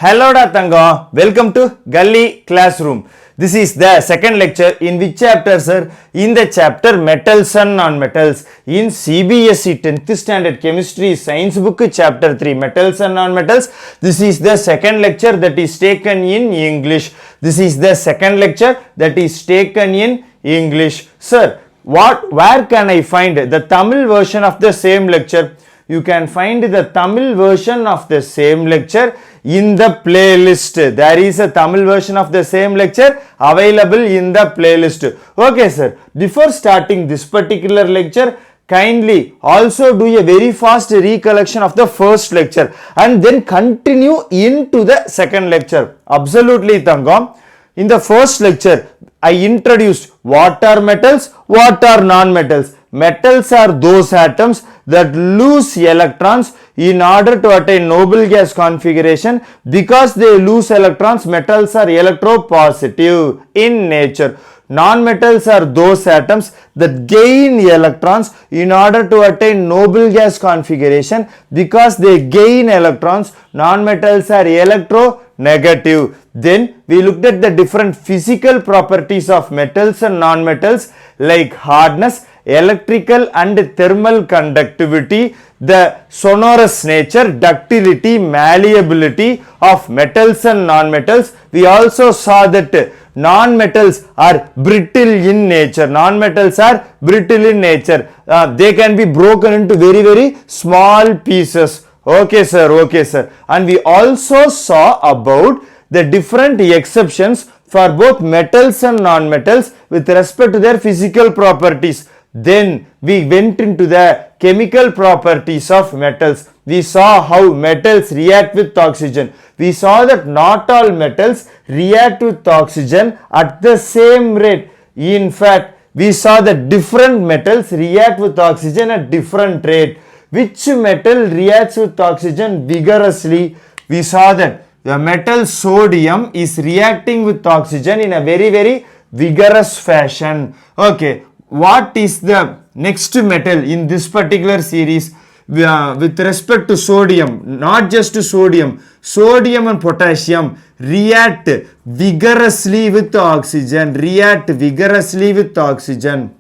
Hello da Tanga, welcome to GullyClassroom. This is the second lecture in which chapter sir? In the chapter Metals and Non Metals in CBSE 10th Standard Chemistry Science Book chapter 3 Metals and Non Metals. This is the second lecture that is taken in English. This is the second lecture that is taken in English. Sir, where can I find the Tamil version of the same lecture? You can find the Tamil version of the same lecture in the playlist. There is a Tamil version of the same lecture available in the playlist. Okay sir, before starting this particular lecture, kindly also do a very fast recollection of the first lecture and then continue into the second lecture. Absolutely Tangam. In the first lecture, I introduced what are metals, what are non-metals. Metals are those atoms that lose electrons in order to attain noble gas configuration. Because they lose electrons, metals are electropositive in nature. Non-metals are those atoms that gain electrons in order to attain noble gas configuration. Because they gain electrons, non-metals are electronegative. Then we looked at the different physical properties of metals and non-metals like hardness, electrical and thermal conductivity, the sonorous nature, ductility, malleability of metals and non-metals. We also saw that non-metals are brittle in nature. Non-metals are brittle in nature. They can be broken into very small pieces. Okay sir, okay sir. And we also saw about the different exceptions for both metals and non-metals with respect to their physical properties. Then we went into the chemical properties of metals. We saw how metals react with oxygen. We saw that not all metals react with oxygen at the same rate. In fact, we saw that different metals react with oxygen at different rate. Which metal reacts with oxygen vigorously? We saw that the metal sodium is reacting with oxygen in a very vigorous fashion. Okay. What is the next metal in this particular series with respect to sodium? Not just to sodium, sodium and potassium react vigorously with oxygen. React vigorously with oxygen.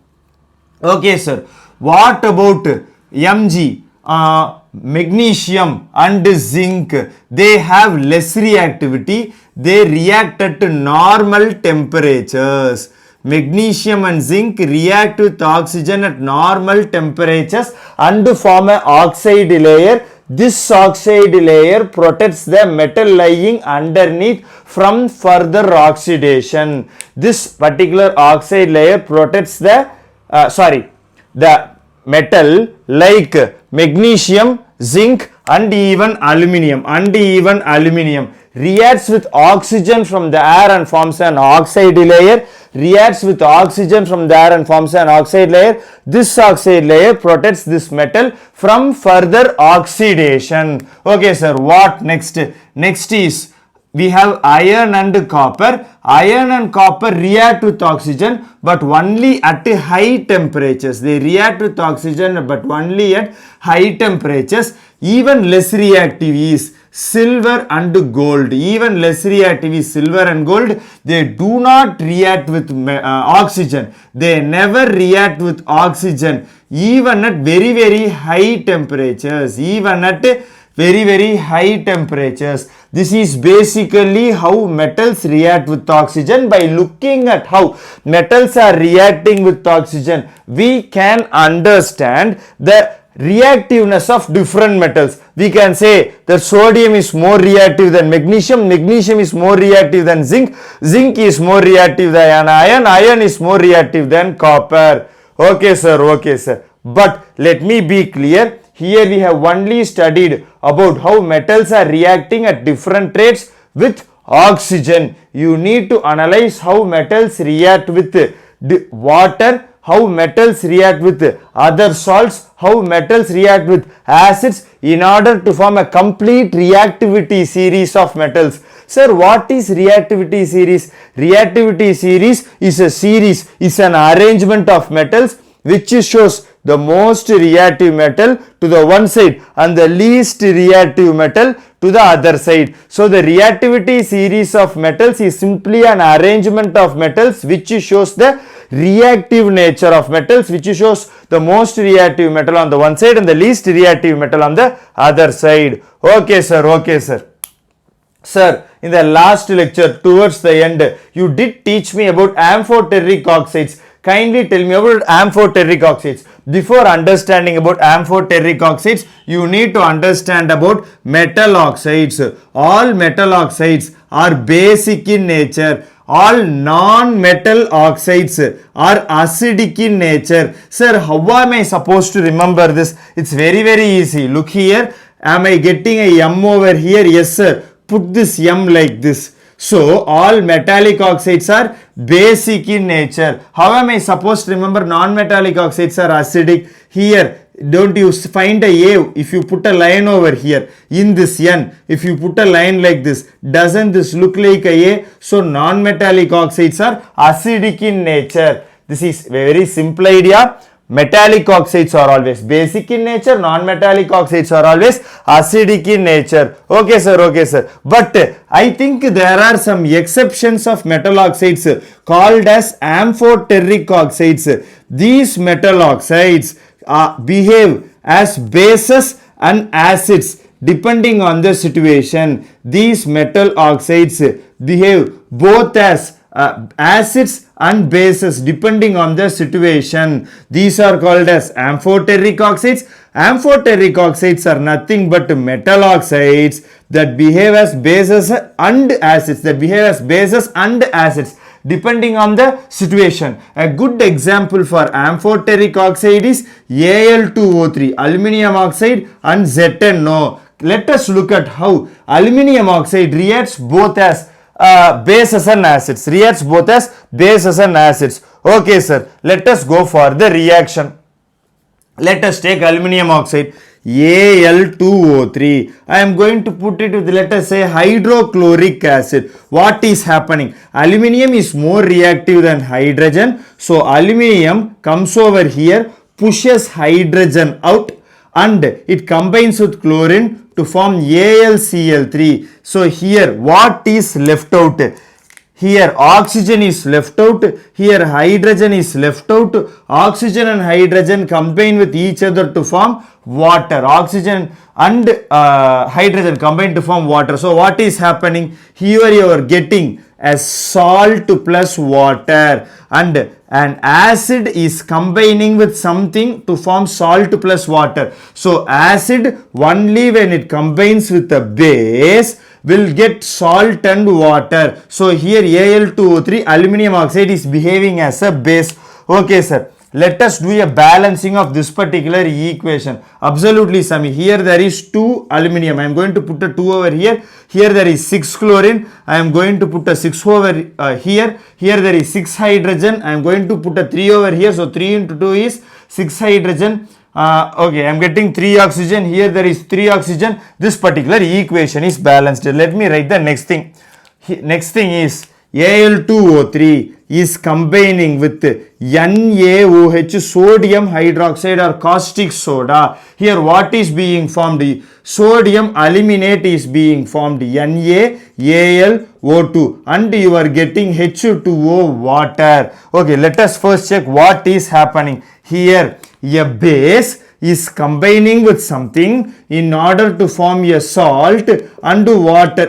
Okay sir. What about Mg? Magnesium and zinc, they have less reactivity. They react at normal temperatures. Magnesium and zinc react with oxygen at normal temperatures and form an oxide layer. This oxide layer protects the metal lying underneath from further oxidation. This particular oxide layer protects the metal like magnesium, zinc and even aluminium reacts with oxygen from the air and forms an oxide layer. Reacts with oxygen from the air and forms an oxide layer. This oxide layer protects this metal from further oxidation. Okay sir, what next? Next is we have iron and copper. Iron and copper react with oxygen but only at high temperatures. They react with oxygen but only at high temperatures. Even less reactive is silver and gold. Even less reactive is silver and gold. They do not react with oxygen. They never react with oxygen even at very high temperatures. Even at very high temperatures. This is basically how metals react with oxygen. By looking at how metals are reacting with oxygen, we can understand the reactiveness of different metals. We can say that sodium is more reactive than magnesium, magnesium is more reactive than zinc, zinc is more reactive than iron, iron is more reactive than copper. Okay sir, okay sir. But let me be clear. Here we have only studied about how metals are reacting at different rates with oxygen. You need to analyze how metals react with water, how metals react with other salts, how metals react with acids in order to form a complete reactivity series of metals. Sir, what is reactivity series? Reactivity series is a series, is an arrangement of metals which shows the most reactive metal to the one side and the least reactive metal to the other side. So the reactivity series of metals is simply an arrangement of metals which shows the reactive nature of metals, which shows the most reactive metal on the one side and the least reactive metal on the other side. Okay sir, okay sir. Sir, in the last lecture towards the end, you did teach me about amphoteric oxides. Kindly tell me about amphoteric oxides. Before understanding about amphoteric oxides, you need to understand about metal oxides. All metal oxides are basic in nature. All non-metal oxides are acidic in nature. Sir, how am I supposed to remember this? It's very easy. Look here. Am I getting a M over here? Yes sir. Put this M like this. So all metallic oxides are basic in nature. How am I supposed to remember non-metallic oxides are acidic? Here, don't you find a if you put a line over here in this N, if you put a line like this, doesn't this look like a? So non-metallic oxides are acidic in nature. This is very simple idea. Metallic oxides are always basic in nature, non-metallic oxides are always acidic in nature. Okay sir, okay sir. But I think there are some exceptions of metal oxides called as amphoteric oxides. These metal oxides behave as bases and acids depending on the situation. These metal oxides behave both as acids and bases depending on the situation. These are called as amphoteric oxides. Amphoteric oxides are nothing but metal oxides that behave as bases and acids, depending on the situation. A good example for amphoteric oxide is Al2O3, aluminium oxide, and ZnO. Let us look at how aluminium oxide reacts both as bases and acids. Okay sir, let us go for the reaction. Let us take aluminium oxide Al2O3. I am going to put it with, let us say, hydrochloric acid. What is happening? Aluminium is more reactive than hydrogen. So aluminium comes over here, pushes hydrogen out, and it combines with chlorine to form AlCl3. So here what is left out? Here oxygen is left out, here hydrogen is left out. Oxygen and hydrogen combine with each other to form water. Oxygen and hydrogen combine to form water. So what is happening? Here you are getting a salt plus water, and an acid is combining with something to form salt plus water. So acid only when it combines with a base will get salt and water. So here Al2O3, aluminium oxide, is behaving as a base. Okay sir, let us do a balancing of this particular equation. Absolutely Sami, here there is 2 aluminium. I am going to put a 2 over here. Here there is 6 chlorine. I am going to put a 6 over here. Here there is 6 hydrogen. I am going to put a 3 over here. So 3 into 2 is 6 hydrogen. Okay, I am getting 3 oxygen. Here there is 3 oxygen. This particular equation is balanced. Let me write the next thing. Next thing is Al2O3 is combining with NaOH, sodium hydroxide or caustic soda. Here what is being formed? Sodium aluminate is being formed, NaAlO2, and you are getting H2O, water. Okay, let us first check what is happening. Here a base is combining with something in order to form a salt and water.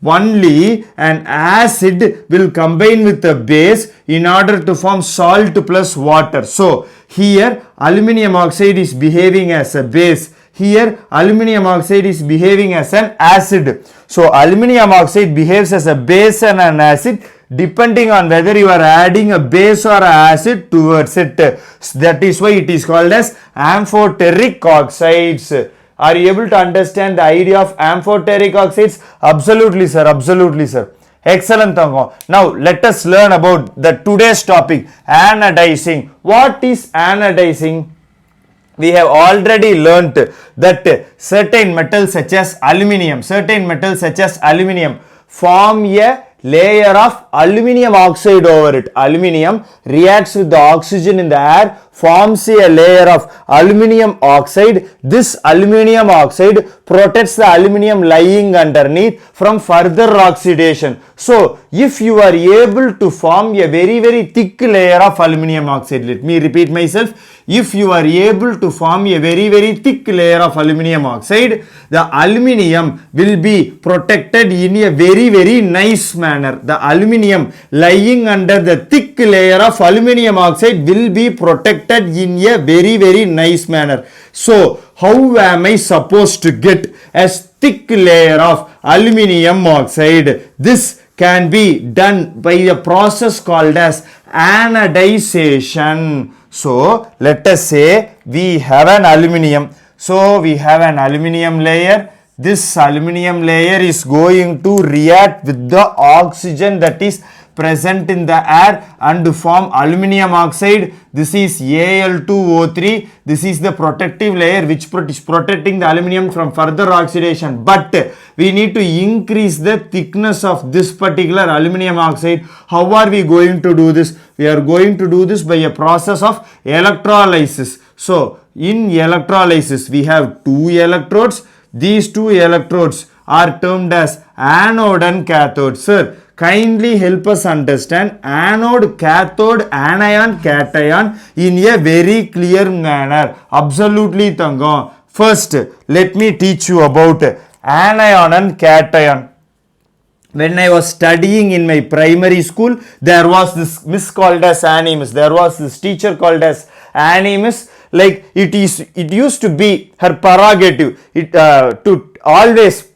Only an acid will combine with a base in order to form salt plus water. So here aluminium oxide is behaving as a base. Here aluminium oxide is behaving as an acid. So aluminium oxide behaves as a base and an acid depending on whether you are adding a base or an acid towards it. That is why it is called as amphoteric oxides. Are you able to understand the idea of amphoteric oxides? Absolutely sir, absolutely sir. Excellent. Now let us learn about the today's topic, anodizing. What is anodizing? We have already learnt that certain metals such as aluminium form a layer of aluminium oxide over it. Aluminium reacts with the oxygen in the air, forms a layer of aluminium oxide. This aluminium oxide protects the aluminium lying underneath from further oxidation. So, if you are able to form a very thick layer of aluminium oxide, let me repeat myself. If you are able to form a very thick layer of aluminium oxide, the aluminium will be protected in a very nice manner. The aluminium lying under the thick layer of aluminium oxide will be protected in a very nice manner. So, how am I supposed to get a thick layer of aluminium oxide? This can be done by a process called as anodization. So, let us say we have an aluminium. So, we have an aluminium layer. This aluminium layer is going to react with the oxygen that is present in the air and form aluminium oxide. This is Al2O3. This is the protective layer which is protecting the aluminium from further oxidation. But we need to increase the thickness of this particular aluminium oxide. How are we going to do this? We are going to do this by a process of electrolysis. So, in electrolysis, we have two electrodes. These two electrodes are termed as anode and cathode. Sir, kindly help us understand anode, cathode, anion, cation in a very clear manner. Absolutely, Tangam. First, let me teach you about anion and cation. When I was studying in my primary school, there was this miss called as Annie Miss. There was this teacher called as Annie Miss. Like it used to be her prerogative to always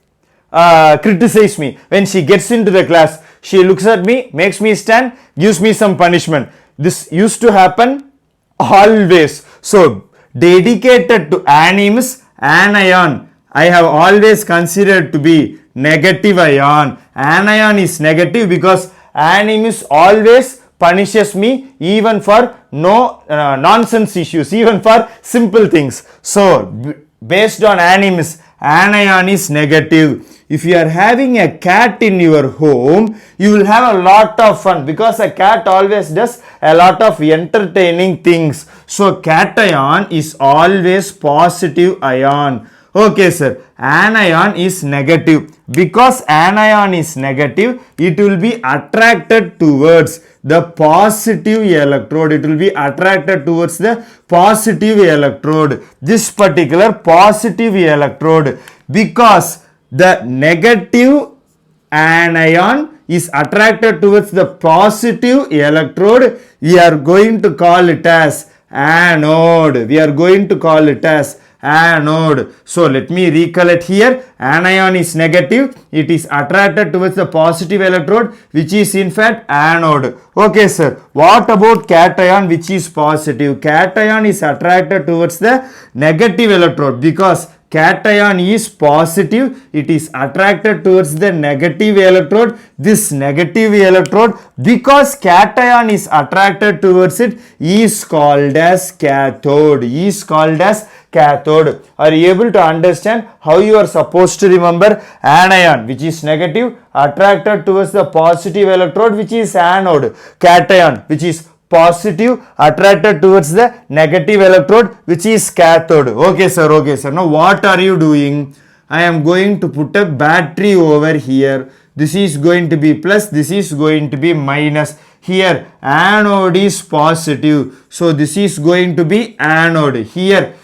criticize me. When she gets into the class, she looks at me, makes me stand, gives me some punishment. This used to happen always. So, dedicated to Annie Miss, anion, I have always considered to be negative ion. Anion is negative because Annie Miss always punishes me even for nonsense issues, even for simple things. So, based on Annie Miss, anion is negative. If you are having a cat in your home, you will have a lot of fun because a cat always does a lot of entertaining things. So, cation is always positive ion. Okay, sir. Anion is negative. Because anion is negative, it will be attracted towards the positive electrode. It will be attracted towards the positive electrode. This particular positive electrode. Because the negative anion is attracted towards the positive electrode, we are going to call it as anode. We are going to call it as anode. So, let me recollect here. Anion is negative. It is attracted towards the positive electrode, which is in fact anode. Okay, sir. What about cation, which is positive? Cation is attracted towards the negative electrode because cation is positive. It is attracted towards the negative electrode. This negative electrode, because cation is attracted towards it, is called as cathode. Is called as cathode. Are you able to understand how you are supposed to remember? Anion, which is negative, attracted towards the positive electrode, which is anode. Cation, which is positive, attracted towards the negative electrode, which is cathode. Okay, sir. Okay, sir. Now, what are you doing? I am going to put a battery over here. This is going to be plus, this is going to be minus. Here, anode is positive. So, this is going to be anode. Here,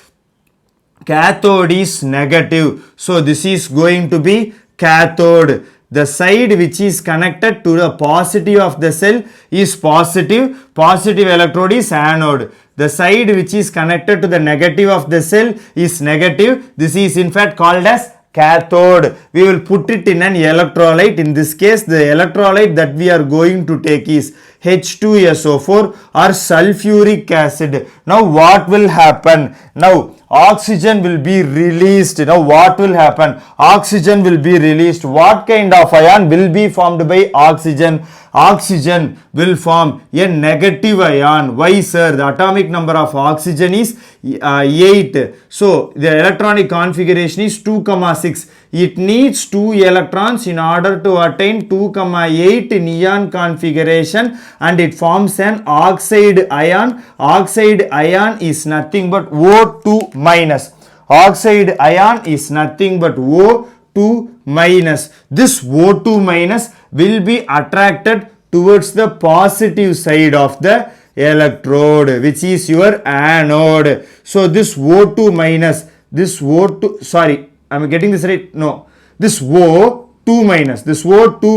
cathode is negative. So, this is going to be cathode. The side which is connected to the positive of the cell is positive. Positive electrode is anode. The side which is connected to the negative of the cell is negative. This is in fact called as cathode. We will put it in an electrolyte. In this case, the electrolyte that we are going to take is H2SO4 or sulfuric acid. Now, what will happen? Now, oxygen will be released. Now, what will happen? Oxygen will be released. What kind of ion will be formed by oxygen? Oxygen will form a negative ion. Why, sir? The atomic number of oxygen is 8. So, the electronic configuration is 2,6. it needs 2 electrons in order to attain 2,8 neon configuration, and it forms an oxide ion. Oxide ion is nothing but O2 minus. Oxide ion is nothing but O2 minus. This O2 minus will be attracted towards the positive side of the electrode, which is your anode. So this O2 minus, this O2, sorry, I'm getting this right? No. This O2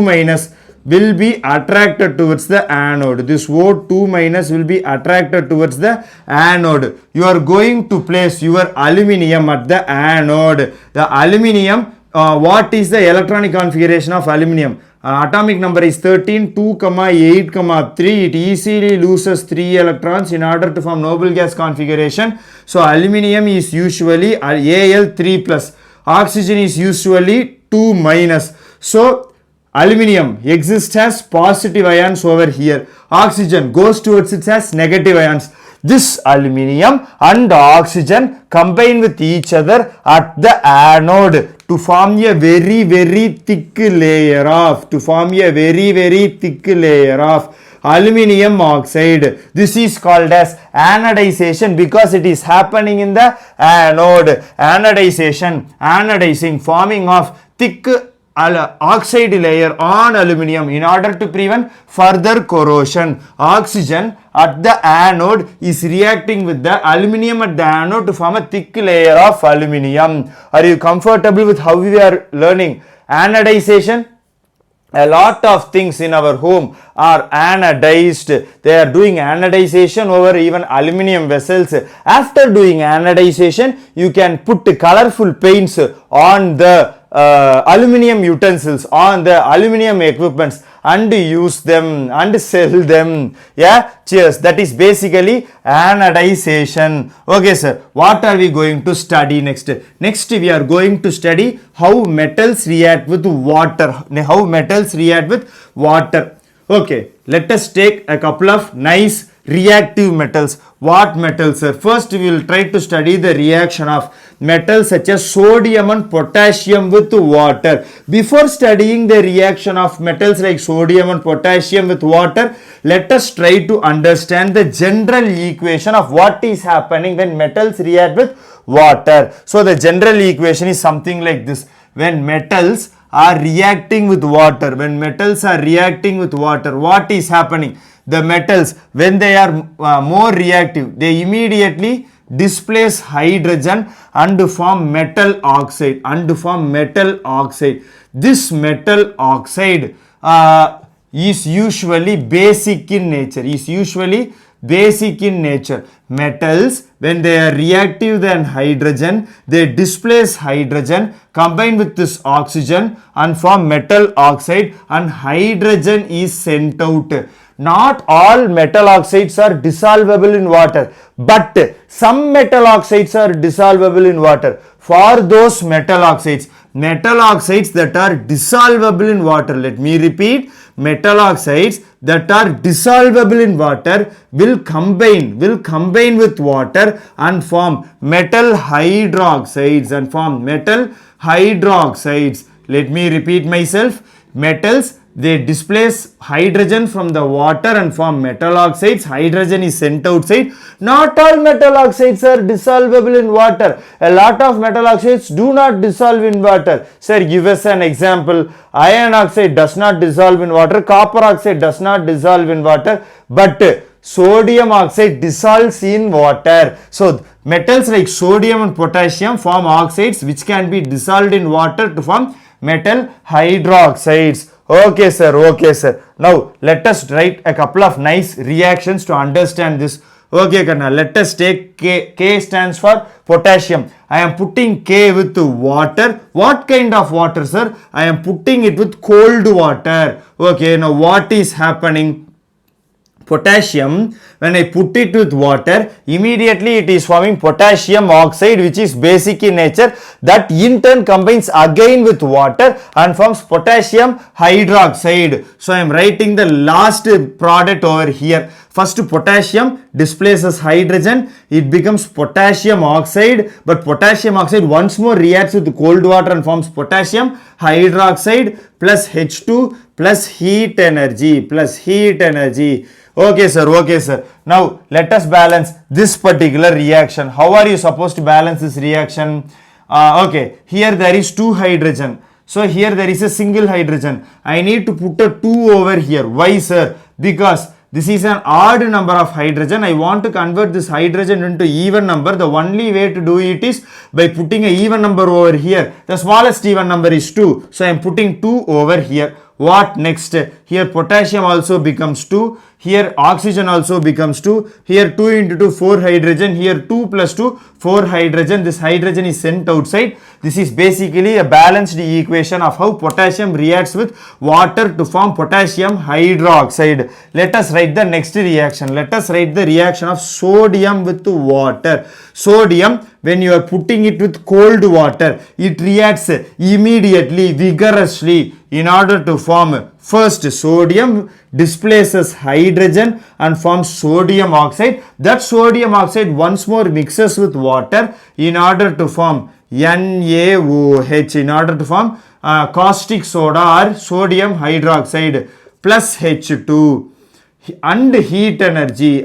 minus will be attracted towards the anode. This O2 minus will be attracted towards the anode. You are going to place your aluminium at the anode. The aluminium, what is the electronic configuration of aluminium? Atomic number is 13, 2, 8, 3. It easily loses 3 electrons in order to form noble gas configuration. So aluminium is usually Al3 plus. Oxygen is usually 2 minus. So aluminium exists as positive ions over here. Oxygen goes towards it as negative ions. This aluminium and oxygen combine with each other at the anode to form a very thick layer of aluminium oxide. This is called as anodization because it is happening in the anode. Anodizing, forming of thick oxide layer on aluminium in order to prevent further corrosion. Oxygen at the anode is reacting with the aluminium at the anode to form a thick layer of aluminium. Are you comfortable with how we are learning anodization? A lot of things in our home are anodized. They are doing anodization over even aluminium vessels. After doing anodization, you can put colorful paints on the aluminium utensils, on the aluminium equipments, and use them and sell them. Yeah, cheers. That is basically anodization. Okay sir, what are we going to study next? Next we are going to study how metals react with water. Okay, let us take a couple of nice reactive metals. What metals, sir? First we will try to study the reaction of metals such as sodium and potassium with water. Before studying the reaction of metals like sodium and potassium with water, let us try to understand the general equation of what is happening when metals react with water. So the general equation is something like this. When metals are reacting with water, what is happening? The metals, when they are more reactive, they immediately displace hydrogen and form metal oxide. This metal oxide is usually basic in nature. Metals, when they are reactive than hydrogen, they displace hydrogen, combine with this oxygen and form metal oxide, and hydrogen is sent out. Not all metal oxides are dissolvable in water, but some metal oxides are dissolvable in water. For those metal oxides that are dissolvable in water, let me repeat, metal oxides that are dissolvable in water will combine with water and form metal hydroxides Let me repeat myself. Metals, they displace hydrogen from the water and form metal oxides. Hydrogen is sent outside. Not all metal oxides are dissolvable in water. A lot of metal oxides do not dissolve in water. Sir, give us an example. Iron oxide does not dissolve in water. Copper oxide does not dissolve in water. But sodium oxide dissolves in water. So metals like sodium and potassium form oxides which can be dissolved in water to form metal hydroxides. Okay sir. Now let us write a couple of nice reactions to understand this. Okay Karna, let us take K. K stands for potassium. I am putting K with water. What kind of water, sir? I am putting it with cold water. Okay, now what is happening? Potassium, when I put it with water, immediately it is forming potassium oxide, which is basic in nature, that in turn combines again with water and forms potassium hydroxide. So I am writing the last product over here. First potassium displaces hydrogen, it becomes potassium oxide, but potassium oxide once more reacts with cold water and forms potassium hydroxide plus H2 plus heat energy. Okay sir. Now let us balance this particular reaction. How are you supposed to balance this reaction? Okay, here there is 2 hydrogen. So here there is a single hydrogen. I need to put a 2 over here. Why sir? Because this is an odd number of hydrogen. I want to convert this hydrogen into even number. The only way to do it is by putting an even number over here. The smallest even number is 2. So I am putting 2 over here. What next? Here potassium also becomes 2. Here oxygen also becomes 2. Here 2 into 2, 4 hydrogen. Here 2 plus 2, 4 hydrogen. This hydrogen is sent outside. This is basically a balanced equation of how potassium reacts with water to form potassium hydroxide. Let us write the next reaction. Let us write the reaction of sodium with water. Sodium, when you are putting it with cold water, it reacts immediately, vigorously in order to form first sodium displaces hydrogen and forms sodium oxide. That sodium oxide once more mixes with water in order to form NaOH, in order to form caustic soda or sodium hydroxide plus H2 and heat energy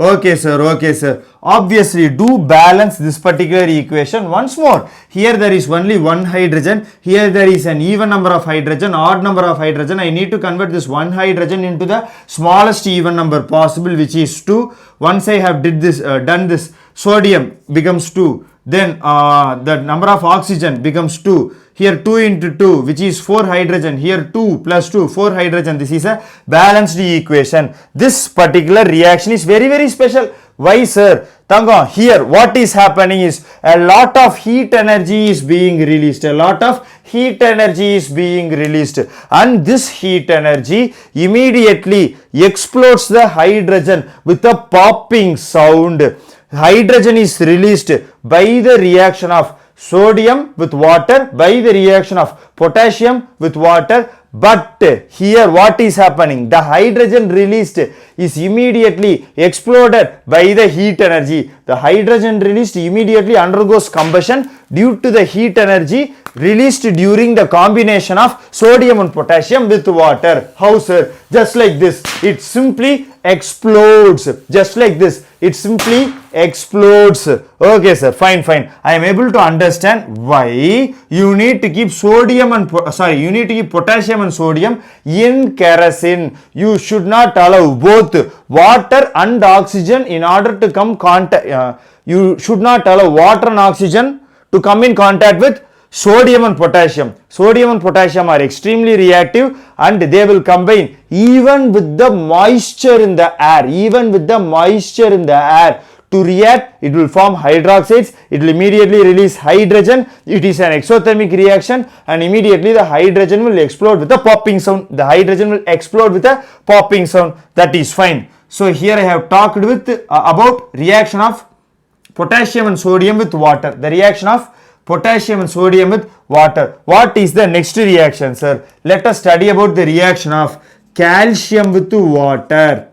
Okay sir. Obviously do balance this particular equation once more. Here there is only 1 hydrogen. Here there is an even number of hydrogen, odd number of hydrogen. I need to convert this 1 hydrogen into the smallest even number possible, which is 2. Once I have done this, sodium becomes 2. Then the number of oxygen becomes 2. Here 2 into 2, which is 4 hydrogen. Here 2 plus 2, 4 hydrogen. This is a balanced equation. This particular reaction is very, very special. Why sir? Tanga, here what is happening is a lot of heat energy is being released. And this heat energy immediately explodes the hydrogen with a popping sound. Hydrogen is released by the reaction of sodium with water, by the reaction of potassium with water. But here what is happening? The hydrogen released is immediately exploded by the heat energy. The hydrogen released immediately undergoes combustion due to the heat energy released during the combination of sodium and potassium with water. How sir? Just like this. It simply explodes. Just like this. It simply explodes. Okay sir, fine. I am able to understand why you need to keep sodium and you need to keep potassium and sodium in kerosene. You should not allow both water and oxygen in order to come contact. You should not allow water and oxygen to come in contact with sodium and potassium. Sodium and potassium are extremely reactive and they will combine even with the moisture in the air. To react, it will form hydroxides. It will immediately release hydrogen. It is an exothermic reaction and immediately the hydrogen will explode with a popping sound. That is fine. So here I have talked with about reaction of potassium and sodium with water. The reaction of potassium and sodium with water. What is the next reaction sir? Let us study about the reaction of calcium with water.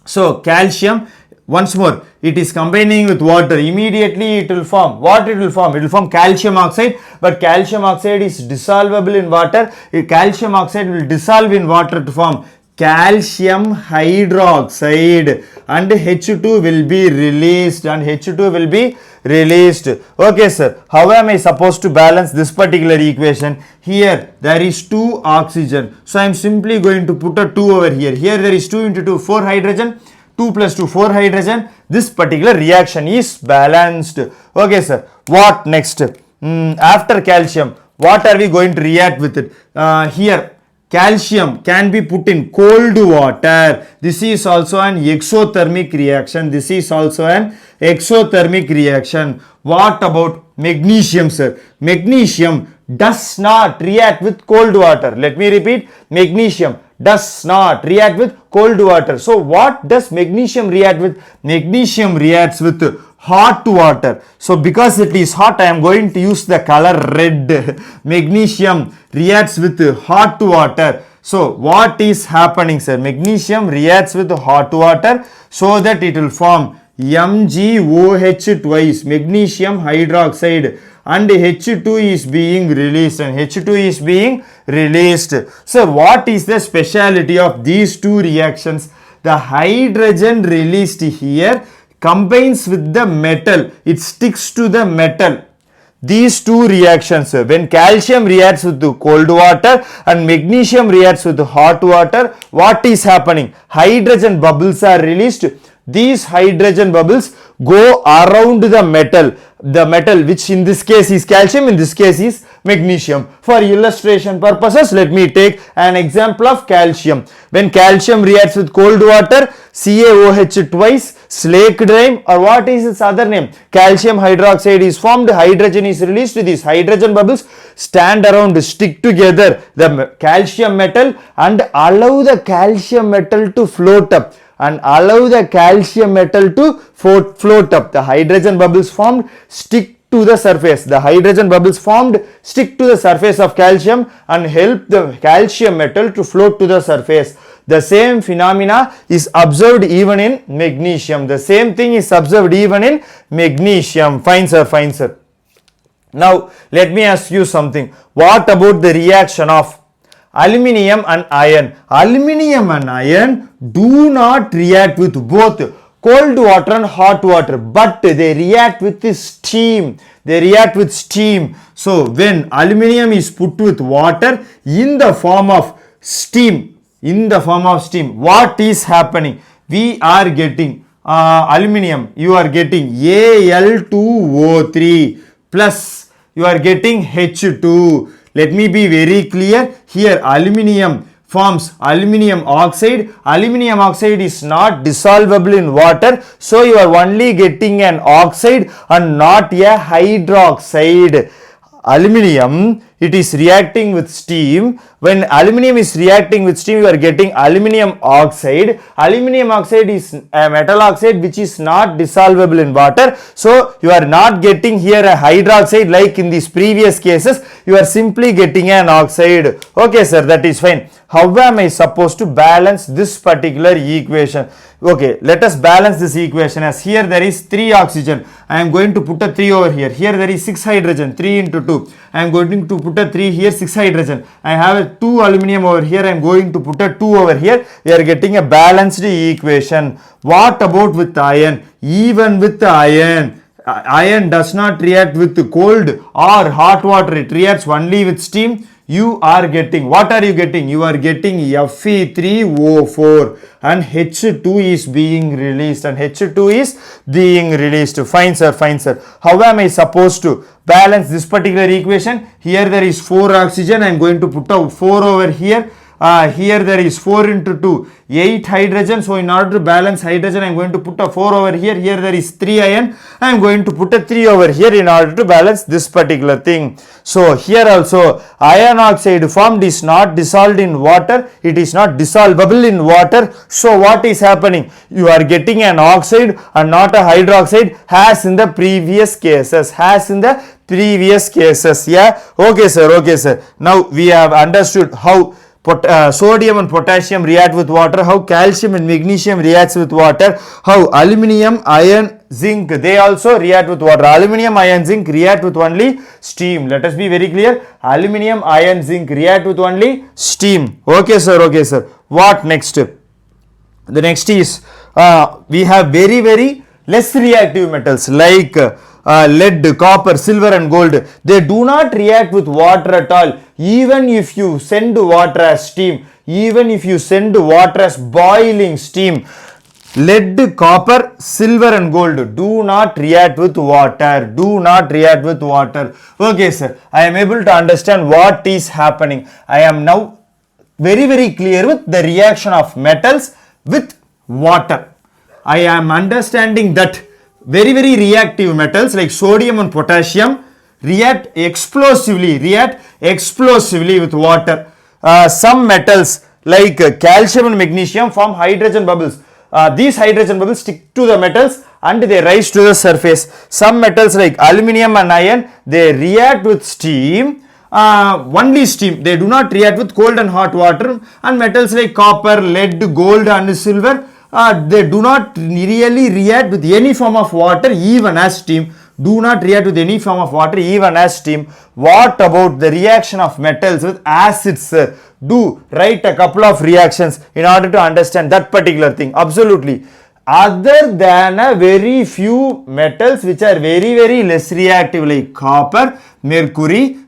So calcium, once more, it is combining with water. Immediately it will form. What it will form? It will form calcium oxide. But calcium oxide is dissolvable in water. Calcium oxide will dissolve in water to form calcium hydroxide. And H2 will be released. Okay sir. How am I supposed to balance this particular equation? Here there is 2 oxygen. So I am simply going to put a 2 over here. Here there is 2 into 2, 4 hydrogen. 2 plus 2, 4 hydrogen. This particular reaction is balanced. Okay sir. What next? After calcium, what are we going to react with it? Here calcium can be put in cold water. This is also an exothermic reaction. What about magnesium sir? Magnesium does not react with cold water. Let me repeat. Magnesium does not react with cold water. So what does magnesium react with? Magnesium reacts with hot water. So because it is hot, I am going to use the color red. Magnesium reacts with hot water. So what is happening, sir? Magnesium reacts with hot water so that it will form MgOH twice, magnesium hydroxide, and H2 is being released, and H2 is being released. So what is the speciality of these two reactions? The hydrogen released here combines with the metal, it sticks to the metal. These two reactions, when calcium reacts with the cold water and magnesium reacts with the hot water, what is happening? Hydrogen bubbles are released. These hydrogen bubbles go around the metal which in this case is calcium, in this case is magnesium. For illustration purposes, let me take an example of calcium. When calcium reacts with cold water, CaOH twice, slaked lime, or what is its other name? Calcium hydroxide is formed, hydrogen is released. These hydrogen bubbles stand around, stick together the calcium metal and allow the calcium metal to float up. And allow the calcium metal to float up. The hydrogen bubbles formed stick to the surface. The hydrogen bubbles formed stick to the surface of calcium and help the calcium metal to float to the surface. The same phenomena is observed even in magnesium. The same thing is observed even in magnesium. Fine, sir. Fine, sir. Now, let me ask you something. What about the reaction of aluminium and iron? Aluminium and iron do not react with both cold water and hot water, but they react with steam. They react with steam. So when aluminium is put with water in the form of steam, what is happening? We are getting aluminium, you are getting Al2O3 plus you are getting H2. Let me be very clear here. Aluminium forms aluminium oxide. Aluminium oxide is not dissolvable in water, so you are only getting an oxide and not a hydroxide. Aluminium, it is reacting with steam. When aluminium is reacting with steam, you are getting aluminium oxide. Aluminium oxide is a metal oxide which is not dissolvable in water. So you are not getting here a hydroxide like in these previous cases. You are simply getting an oxide. Okay, sir, that is fine. How am I supposed to balance this particular equation? Okay, let us balance this equation as here there is 3 oxygen. I am going to put a 3 over here. Here there is 6 hydrogen, 3 into 2. I am going to put a 3 here, 6 hydrogen. I have a 2 aluminum over here. I am going to put a 2 over here. We are getting a balanced equation. What about with iron? Even with the iron, iron does not react with cold or hot water. It reacts only with steam. You are getting, what are you getting? You are getting Fe3O4 and H2 is being released, Fine, sir, fine, sir. How am I supposed to balance this particular equation? Here there is 4 oxygen. I am going to put a 4 over here. Here there is 4 into 2, 8 hydrogen. So in order to balance hydrogen, I am going to put a 4 over here. Here there is 3 iron. I am going to put a 3 over here in order to balance this particular thing. So here also iron oxide formed is not dissolved in water. It is not dissolvable in water. So what is happening? You are getting an oxide and not a hydroxide as in the previous cases. Yeah. Okay, sir. Now we have understood how sodium and potassium react with water, how calcium and magnesium reacts with water, how aluminium, iron, zinc, they also react with water. Aluminium, iron, zinc react with only steam. Let us be very clear. Aluminium, iron, zinc react with only steam. Okay, sir. What next? The next is we have very less reactive metals like lead, copper, silver and gold. They do not react with water at all. Even if you send water as steam, even if you send water as boiling steam, lead, copper, silver and gold do not react with water. Okay, sir. I am able to understand what is happening. I am now very clear with the reaction of metals with water. I am understanding that very reactive metals like sodium and potassium react explosively with water. Some metals like calcium and magnesium form hydrogen bubbles. These hydrogen bubbles stick to the metals and they rise to the surface. Some metals like aluminium and iron, they react with steam only steam. They do not react with cold and hot water. And metals like copper, lead, gold and silver, they do not really react with any form of water even as steam. Do not react with any form of water even as steam. What about the reaction of metals with acids? Do write a couple of reactions in order to understand that particular thing. Absolutely. Other than a very few metals which are very less reactive like copper, mercury,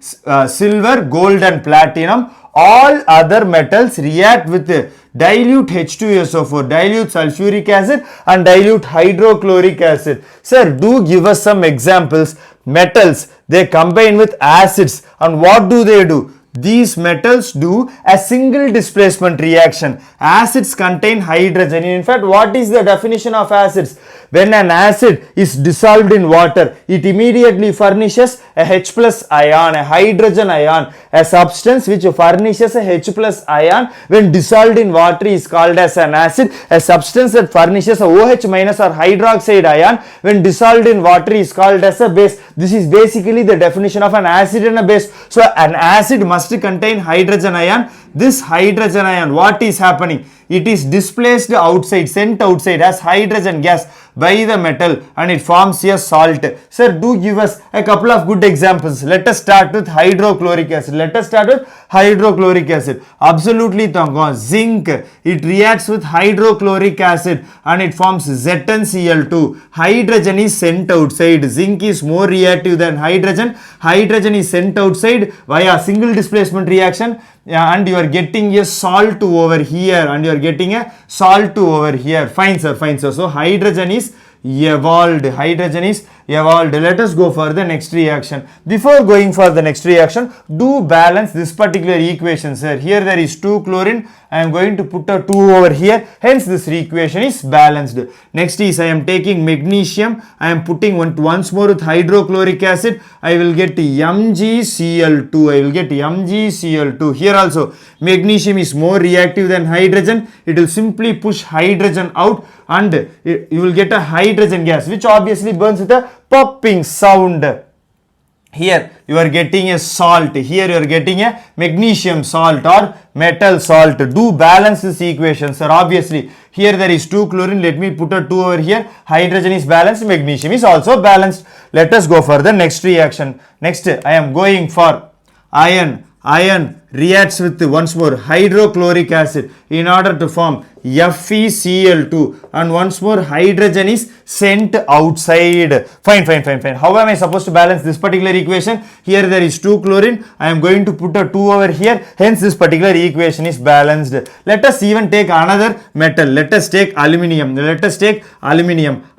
silver, gold and platinum, all other metals react with dilute H2SO4, dilute sulfuric acid and dilute hydrochloric acid. Sir, do give us some examples. Metals, they combine with acids and what do? These metals do a single displacement reaction. Acids contain hydrogen. In fact, what is the definition of acids? When an acid is dissolved in water, it immediately furnishes a H plus ion, a hydrogen ion. A substance which furnishes a H plus ion when dissolved in water is called as an acid. A substance that furnishes a OH minus or hydroxide ion when dissolved in water is called as a base. This is basically the definition of an acid and a base. So an acid must contain hydrogen ion. This hydrogen ion, what is happening? It is displaced outside, sent outside as hydrogen gas by the metal and it forms a salt. Sir, do give us a couple of good examples. Let us start with hydrochloric acid. Absolutely, zinc. It reacts with hydrochloric acid and it forms ZnCl2. Hydrogen is sent outside. Zinc is more reactive than hydrogen. Hydrogen is sent outside via single displacement reaction. And you are getting a salt over here and you are getting a salt over here. Fine sir, fine sir. So hydrogen is evolved. Let us go for the next reaction. Before going for the next reaction, do balance this particular equation, sir. Here there is 2 chlorine. I am going to put a 2 over here. Hence this equation is balanced. Next is I am taking magnesium. I am putting once more with hydrochloric acid. I will get MgCl2. Here also magnesium is more reactive than hydrogen. It will simply push hydrogen out and you will get a hydrogen gas which obviously burns with a popping sound. Here you are getting a salt. Here you are getting a magnesium salt or metal salt. Do balance this equation, sir. Obviously here there is 2 chlorine. Let me put a 2 over here. Hydrogen is balanced. Magnesium is also balanced. Let us go for the next reaction. Next I am going for iron. Iron reacts with once more hydrochloric acid in order to form FeCl2 and once more hydrogen is sent outside. Fine. How am I supposed to balance this particular equation? Here there is 2 chlorine. I am going to put a 2 over here. Hence this particular equation is balanced. Let us even take another metal. Let us take aluminium.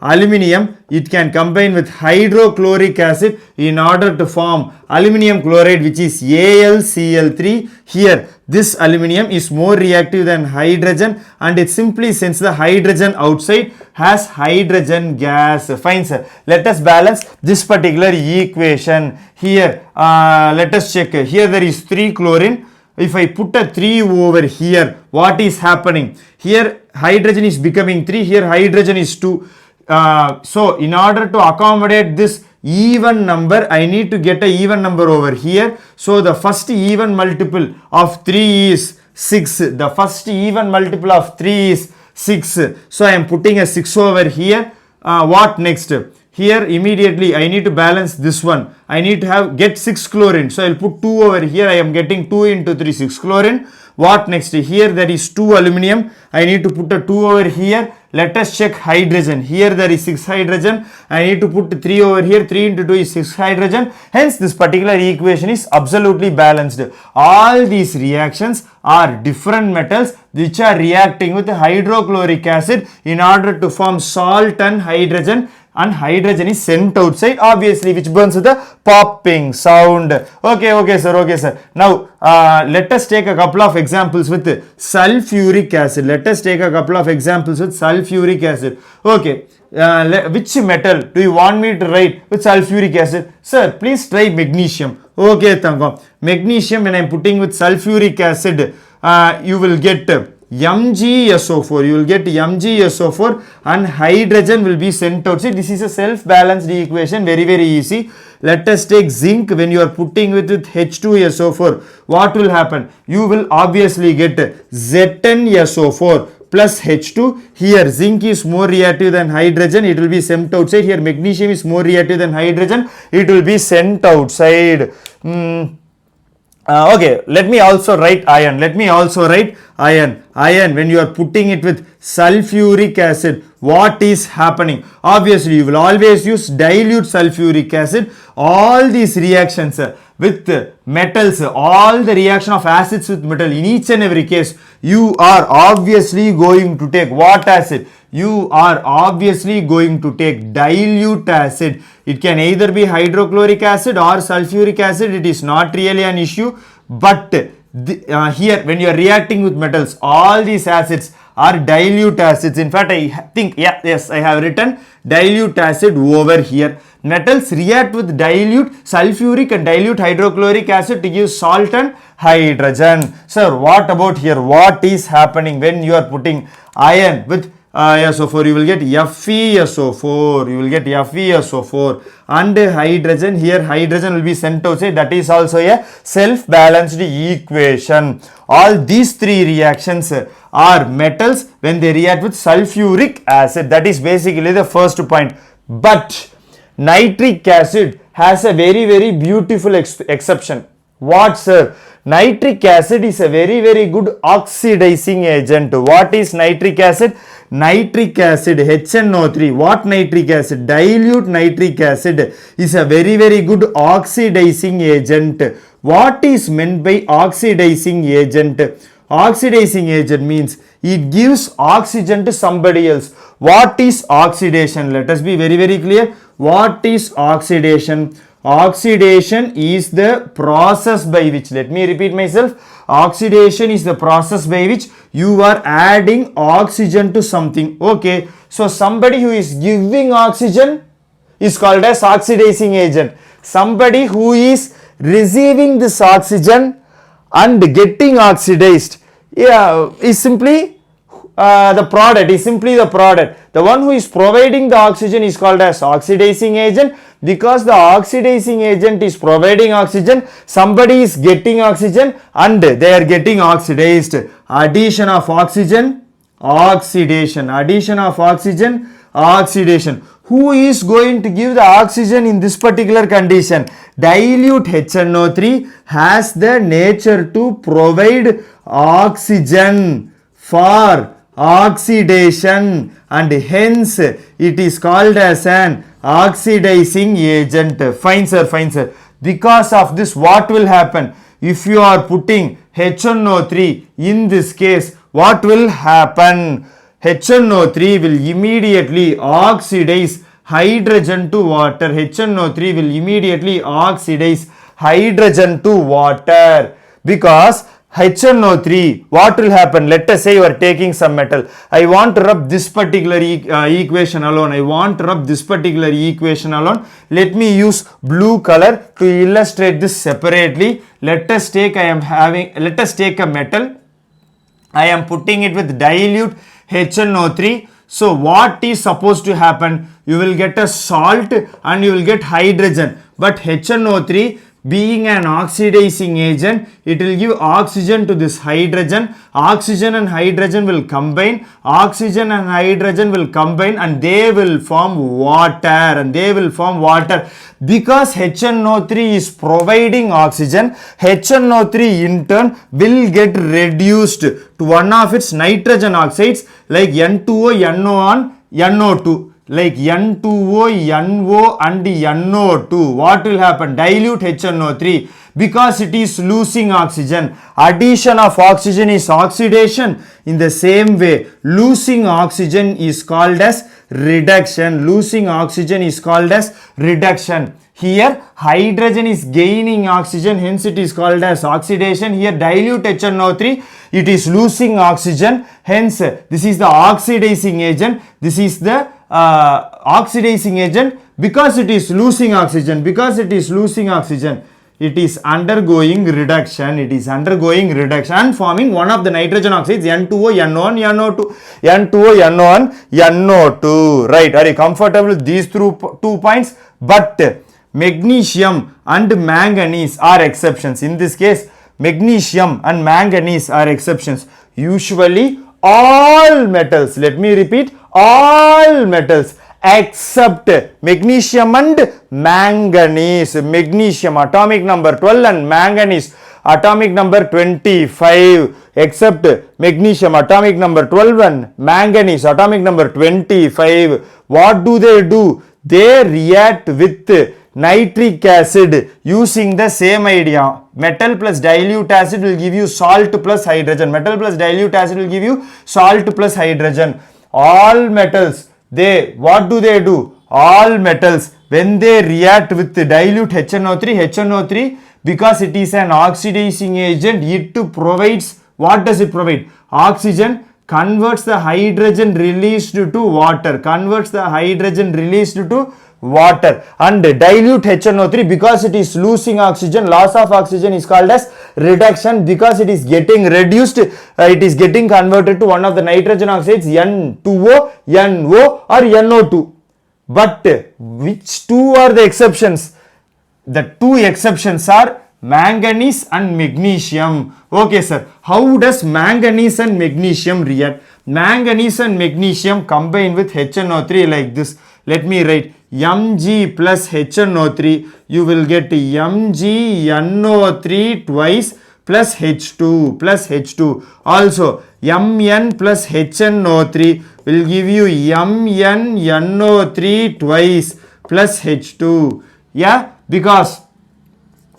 Aluminium, it can combine with hydrochloric acid in order to form aluminium chloride which is AlCl3. Here this aluminium is more reactive than hydrogen and it simply sends the hydrogen outside as hydrogen gas. Fine sir. Let us balance this particular equation. Here let us check. Here there is 3 chlorine. If I put a 3 over here, what is happening? Here hydrogen is becoming 3. Here hydrogen is 2. So in order to accommodate this even number, I need to get an even number over here. So the first even multiple of 3 is 6. The first even multiple of 3 is 6. So I am putting a 6 over here. What next? Here immediately I need to balance this one. I need to get 6 chlorine. So I will put 2 over here. I am getting 2 into 3, 6 chlorine. What next? Here there is 2 aluminium. I need to put a 2 over here. Let us check hydrogen. Here there is 6 hydrogen. I need to put 3 over here. 3 into 2 is 6 hydrogen. Hence this particular equation is absolutely balanced. All these reactions are different metals which are reacting with hydrochloric acid in order to form salt and hydrogen is sent outside, obviously, which burns with a popping sound. Okay sir. Now let us take a couple of examples with sulfuric acid. Okay, which metal do you want me to write with sulfuric acid? Sir, please try magnesium. Okay, magnesium, when I am putting with sulfuric acid, you will get MgSO4. You will get MgSO4 and hydrogen will be sent outside. This is a self-balanced equation, very easy. Let us take zinc. When you are putting with H2SO4, what will happen? You will obviously get ZnSO4 plus H2. Here zinc is more reactive than hydrogen, it will be sent outside. Here magnesium is more reactive than hydrogen, it will be sent outside. Okay, let me also write iron. Iron, when you are putting it with sulfuric acid, what is happening? Obviously, you will always use dilute sulfuric acid. All these reactions with metals, all the reaction of acids with metal, in each and every case, you are obviously going to take what acid? You are obviously going to take dilute acid. It can either be hydrochloric acid or sulfuric acid. It is not really an issue. But here, when you are reacting with metals, all these acids are dilute acids. In fact, I think, yes, I have written dilute acid over here. Metals react with dilute sulfuric and dilute hydrochloric acid to give salt and hydrogen. Sir, what about here? What is happening when you are putting iron with SO4? You will get FeSO4. You will get FeSO4 and hydrogen. Here hydrogen will be sent outside. That is also a self-balanced equation. All these three reactions are metals when they react with sulfuric acid. That is basically the first point. But nitric acid has a very beautiful exception. What, sir? Nitric acid is a very good oxidizing agent. What is nitric acid? Nitric acid, HNO3. What nitric acid? Dilute nitric acid is a very good oxidizing agent. What is meant by oxidizing agent? Oxidizing agent means it gives oxygen to somebody else. What is oxidation? Let us be very clear. What is oxidation? Oxidation is the process by which, let me repeat myself, oxidation is the process by which you are adding oxygen to something. Okay, so somebody who is giving oxygen is called as oxidizing agent. Somebody who is receiving this oxygen and getting oxidized, is simply the product. The one who is providing the oxygen is called as oxidizing agent. Because the oxidizing agent is providing oxygen, somebody is getting oxygen and they are getting oxidized. Addition of oxygen, oxidation. Addition of oxygen, oxidation. Who is going to give the oxygen in this particular condition? Dilute HNO3 has the nature to provide oxygen for oxidation and hence it is called as an oxidizing agent. Fine sir. Because of this, what will happen? If you are putting HNO3 in this case, what will happen? HNO3 will immediately oxidize hydrogen to water. HNO3 will immediately oxidize hydrogen to water. Because HNO3, what will happen? Let us say you are taking some metal. I want to rub this particular equation alone. Let me use blue color to illustrate this separately. Let us take a metal. I am putting it with dilute HNO3. So what is supposed to happen? You will get a salt and you will get hydrogen. But HNO3, being an oxidizing agent, it will give oxygen to this hydrogen. Oxygen and hydrogen will combine. And they will form water. Because HNO3 is providing oxygen, HNO3 in turn will get reduced to one of its nitrogen oxides like N2O, NO and NO2. Like N2O, NO and NO2. What will happen? Dilute HNO3 because it is losing oxygen. Addition of oxygen is oxidation. In the same way, losing oxygen is called as reduction. Here, hydrogen is gaining oxygen, hence it is called as oxidation. Here, dilute HNO3, it is losing oxygen, hence this is the oxidizing agent. This is the oxidizing agent because it is losing oxygen. it is undergoing reduction. It is undergoing reduction and forming one of the nitrogen oxides N2O, NO1, NO2. N2O, NO1, NO2. Right. Are you comfortable with these 2 points? But magnesium and manganese are exceptions. In this case, magnesium and manganese are exceptions. Usually all metals, let me repeat, all metals except magnesium and manganese. Magnesium atomic number 12 and manganese atomic number 25, except magnesium atomic number 12 and manganese atomic number 25. What do? They react with nitric acid using the same idea. Metal plus dilute acid will give you salt plus hydrogen. Metal plus dilute acid will give you salt plus hydrogen. All metals, what do? All metals, when they react with the dilute HNO3, because it is an oxidizing agent, it provides, what does it provide? Oxygen, converts the hydrogen released to water, and dilute HNO3, because it is losing oxygen, loss of oxygen is called as reduction, because it is getting reduced, it is getting converted to one of the nitrogen oxides N2O, NO or NO2. But which two are the exceptions? The two exceptions are manganese and magnesium. Okay sir, how does manganese and magnesium react? Manganese and magnesium combine with HNO3 like this. Let me write Mg plus HNO3. You will get MgNO3 twice plus H2 Also Mn plus HNO3 will give you MnNO3 twice plus H2. Yeah, because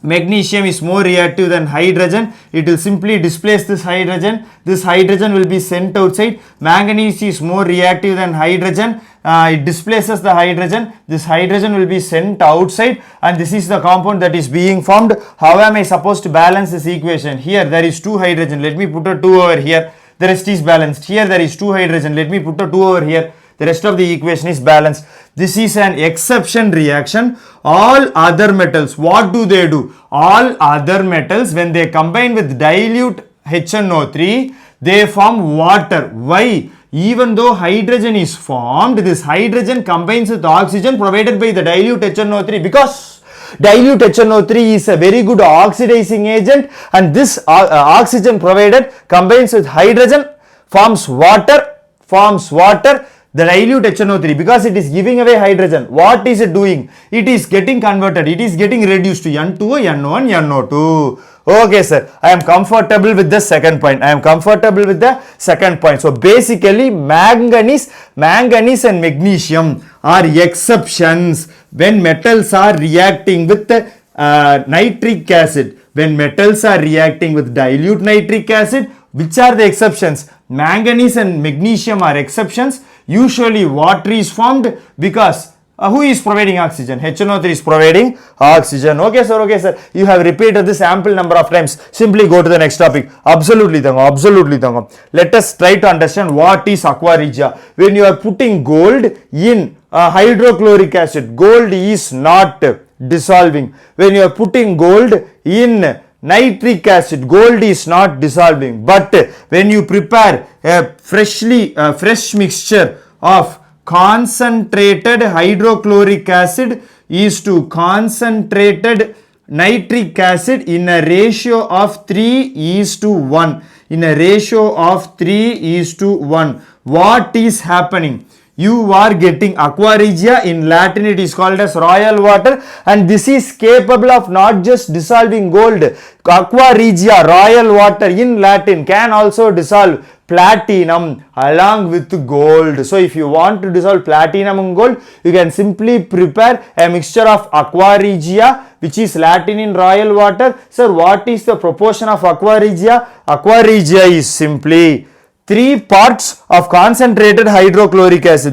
magnesium is more reactive than hydrogen. It will simply displace this hydrogen. This hydrogen will be sent outside. Manganese is more reactive than hydrogen. It displaces the hydrogen. This hydrogen will be sent outside, and this is the compound that is being formed. How am I supposed to balance this equation? Here there is 2 hydrogen. Let me put a 2 over here. The rest is balanced. Here there is 2 hydrogen. Let me put a 2 over here. The rest of the equation is balanced. This is an exception reaction. All other metals, what do? All other metals, when they combine with dilute HNO3, they form water. Why? Even though hydrogen is formed, this hydrogen combines with oxygen provided by the dilute HNO3, because dilute HNO3 is a very good oxidizing agent, and this oxygen provided combines with hydrogen, forms water. The dilute HNO3, because it is giving away hydrogen, what is it doing? It is getting converted, it is getting reduced to N2O, NO1, NO2. Okay sir, I am comfortable with the second point. So basically manganese and magnesium are exceptions when metals are reacting with nitric acid. When metals are reacting with dilute nitric acid, which are the exceptions? Manganese and magnesium are exceptions. Usually water is formed because who is providing oxygen? HNO3 is providing oxygen. Okay sir. You have repeated this ample number of times. Simply go to the next topic. Absolutely. Let us try to understand what is Aqua Regia. When you are putting gold in hydrochloric acid, gold is not dissolving. When you are putting gold in nitric acid, gold is not dissolving. But when you prepare a fresh mixture of concentrated hydrochloric acid is to concentrated nitric acid in a ratio of 3:1. What is happening? You are getting Aqua Regia. In Latin it is called as royal water, and this is capable of not just dissolving gold. Aqua Regia, royal water in Latin, can also dissolve platinum along with gold. So if you want to dissolve platinum and gold, you can simply prepare a mixture of Aqua Regia, which is Latin in royal water. Sir, what is the proportion of Aqua Regia? Aqua Regia is simply 3 parts of concentrated hydrochloric acid,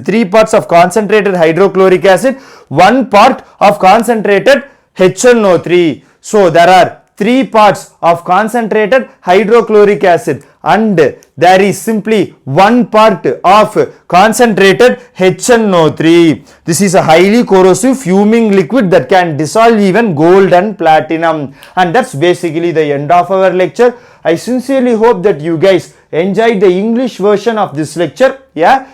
1 part of concentrated HNO3. So there are 3 parts of concentrated hydrochloric acid and there is simply 1 part of concentrated HNO3. This is a highly corrosive fuming liquid that can dissolve even gold and platinum. And that's basically the end of our lecture. I sincerely hope that you guys enjoyed the English version of this lecture. Yeah.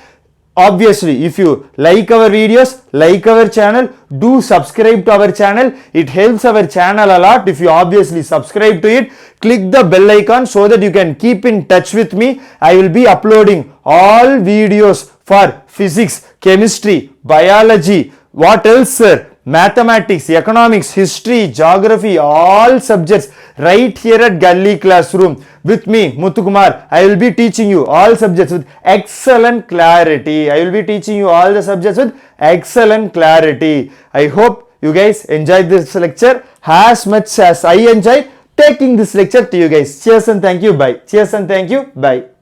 Obviously, if you like our videos, like our channel, do subscribe to our channel. It helps our channel a lot. If you obviously subscribe to it, click the bell icon so that you can keep in touch with me. I will be uploading all videos for physics, chemistry, biology, what else sir? Mathematics, economics, history, geography, all subjects right here at Gully Classroom. With me, Muthukumar, I will be teaching you all subjects with excellent clarity. I will be teaching you all the subjects with excellent clarity. I hope you guys enjoyed this lecture as much as I enjoy taking this lecture to you guys. Cheers and thank you. Bye. Cheers and thank you. Bye.